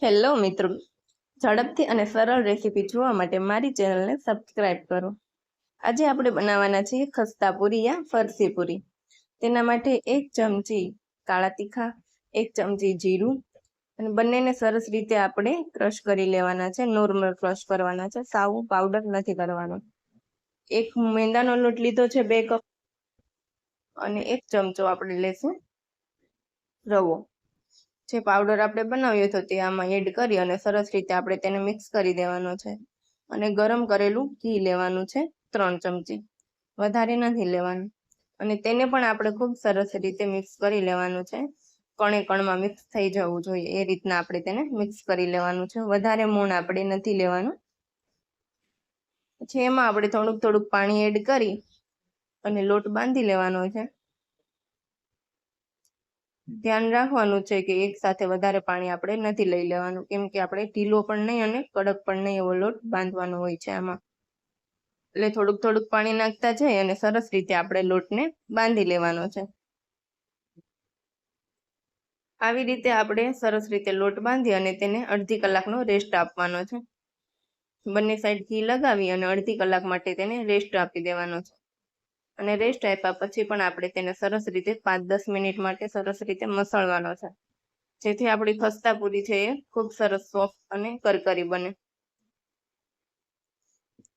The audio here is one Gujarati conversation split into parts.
હેલો મિત્રો, ઝડપથી અને સરળ રેસીપી જોવા માટે મારી ચેનલને સબસ્ક્રાઇબ કરો. આજે આપણે બનાવવાના છીએ ખસ્તા પૂરી યા ફરસી પૂરી. તેના માટે 1 ચમચી કાળા તીખા, 1 ચમચી જીરું અને બંનેને સરસ રીતે આપણે ક્રશ કરી લેવાના છે. નોર્મલ ક્રશ કરવાના છે, સાવ પાવડર નથી કરવાનો. 1 મેંદાનો લોટ લીધો છે 2 કપ અને 1 ચમચો આપણે લેશું રવો. જે પાવડર આપણે બનાવ્યો હતો તે આમાં એડ કરી અને સરસ રીતે આપણે તેને મિક્સ કરી દેવાનો છે. અને ગરમ કરેલું ઘી લેવાનું છે 3 ચમચી, વધારે નથી લેવાનું. અને તેને પણ આપણે ખૂબ સરસ રીતે મિક્સ કરી લેવાનું છે. કણે કણમાં મિક્સ થઈ જવું જોઈએ એ રીતના આપણે તેને મિક્સ કરી લેવાનું છે. વધારે મોણ આપણે નથી લેવાનું. પછી એમાં આપણે થોડુંક પાણી એડ કરી અને લોટ બાંધી લેવાનો છે. ધ્યાન રાખવાનું છે કે એક સાથે વધારે પાણી આપણે નથી લઈ લેવાનું, કેમ કે આપણે ઢીલો પણ નહીં અને કડક પણ નહીં એવો લોટ બાંધવાનો હોય છે આમાં. એટલે થોડુંક પાણી નાખતા જઈ અને સરસ રીતે આપણે લોટને બાંધી લેવાનો છે. આવી રીતે આપણે સરસ રીતે લોટ બાંધી અને તેને અડધી કલાકનો રેસ્ટ આપવાનો છે. બંને સાઈડ ઘી લગાવી અને અડધી કલાક માટે તેને રેસ્ટ આપી દેવાનો છે. અને રેસ્ટ આપ્યા પછી પણ આપણે તેને સરસ રીતે 5-10 મિનિટ માટે સરસ રીતે મસળવાનો છે, જેથી આપણી ખસ્તા પૂરી છે એ ખૂબ સરસ સોફ્ટ અને કરકરી બને.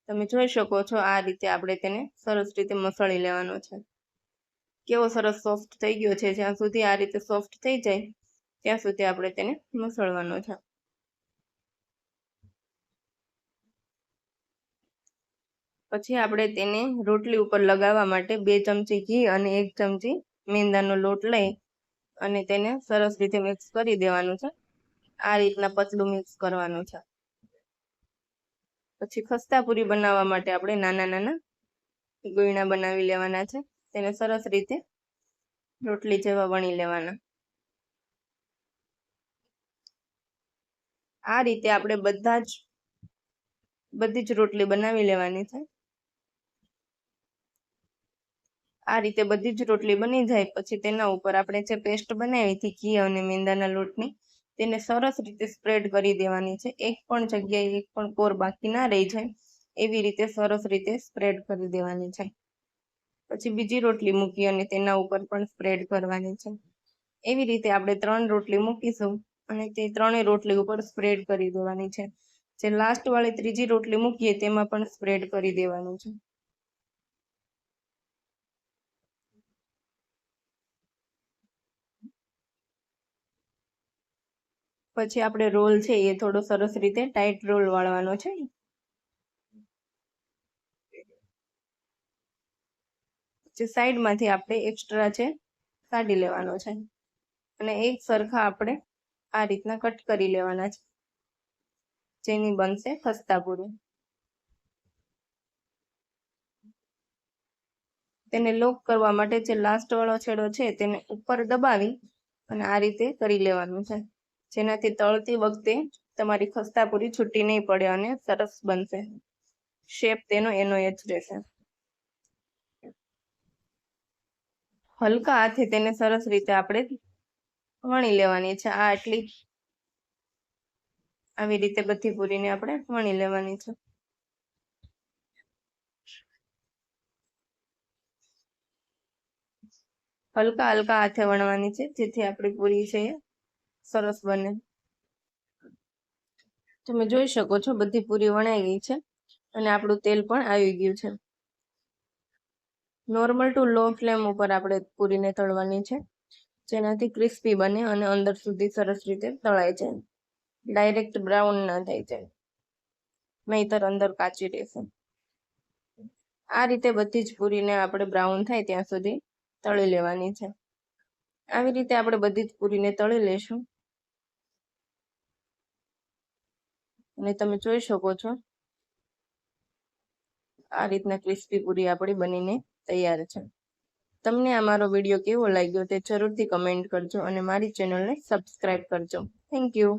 તમે જોઈ શકો છો આ રીતે આપણે તેને સરસ રીતે મસળી લેવાનો છે. કેવો સરસ સોફ્ટ થઈ ગયો છે. જ્યાં સુધી આ રીતે સોફ્ટ થઈ જાય ત્યાં સુધી આપણે તેને મસળવાનો છે. પછી આપણે તેને રોટલી ઉપર લગાવવા માટે 2 ચમચી ઘી અને 1 ચમચી મેંદાનો લોટ લઈ અને તેને સરસ રીતે મિક્સ કરી દેવાનું છે. આ રીતના પતલું મિક્સ કરવાનું છે. પછી ખસ્તા પૂરી બનાવવા માટે આપણે નાના ગોયણા બનાવી લેવાના છે. તેને સરસ રીતે રોટલી જેવા વણી લેવાના. આ રીતે આપણે બધી જ રોટલી બનાવી લેવાની છે. આ રીતે બધી જ રોટલી બની જાય પછી તેના ઉપર આપણે જે પેસ્ટ બનાવી હતી ઘી અને મેંદાના લોટની, તેને સરસ રીતે સ્પ્રેડ કરી દેવાની છે. એક પણ જગ્યાએ એક પણ કોર બાકી ના રહી જાય એવી રીતે સરસ રીતે સ્પ્રેડ કરી દેવાની છે. પછી બીજી રોટલી મૂકી અને તેના ઉપર પણ સ્પ્રેડ કરવાની છે. એવી રીતે આપણે 3 રોટલી મૂકીશું અને તે 3 રોટલી ઉપર સ્પ્રેડ કરી દેવાની છે. જે લાસ્ટ વાળી ત્રીજી રોટલી મૂકીએ તેમાં પણ સ્પ્રેડ કરી દેવાનું છે. પછી આપણે રોલ છે એ થોડો સરસ રીતે ટાઈટ રોલ વાળવાનો છે. જે સાઈડમાંથી આપણે એક્સ્ટ્રા છે કાઢી લેવાનો છે અને એક સરખા આપણે આ રીતના કટ કરી લેવાના છે, જેની બનશે ખસ્તા પૂરી. તેને લોક કરવા માટે જે લાસ્ટ વાળો છેડો છે તેને ઉપર દબાવી અને આ રીતે કરી લેવાનું છે, જેનાથી તળતી વખતે તમારી ખસ્તા પૂરી છૂટી નહીં પડે અને સરસ બનશે. શેપ તેનો એનો જ રહેશે. હલકા હાથે તેને સરસ રીતે આપણે વણી લેવાની છે. આવી રીતે બધી પૂરીને આપણે વણી લેવાની છે. હલકા હાથે વણવાની છે, જેથી આપણી પૂરી છે સરસ બને. તમે જોઈ શકો છો બધી પૂરી વણાઈ ગઈ છે અને આપણું તેલ પણ આવી ગયું છે. નોર્મલ ટુ લો ફ્લેમ ઉપર આપણે પૂરીને તળવાની છે, જેનાથી ક્રિસ્પી બને અને અંદર સુધી સરસ રીતે તળાય છે. ડાયરેક્ટ બ્રાઉન ના થઈ જાય, નહીતર અંદર કાચી રહેશે. આ રીતે બધી જ પૂરીને આપણે બ્રાઉન થાય ત્યાં સુધી તળી લેવાની છે. આવી રીતે આપણે બધી જ પૂરીને તળી લેશું અને તમે જોઈ શકો છો આ રીતના ક્રિસ્પી પૂરી આપણી બનીને તૈયાર છે. તમને આ મારો વિડીયો કેવો લાગ્યો તે જરૂરથી કમેન્ટ કરજો અને મારી ચેનલને સબસ્ક્રાઇબ કરજો. Thank you.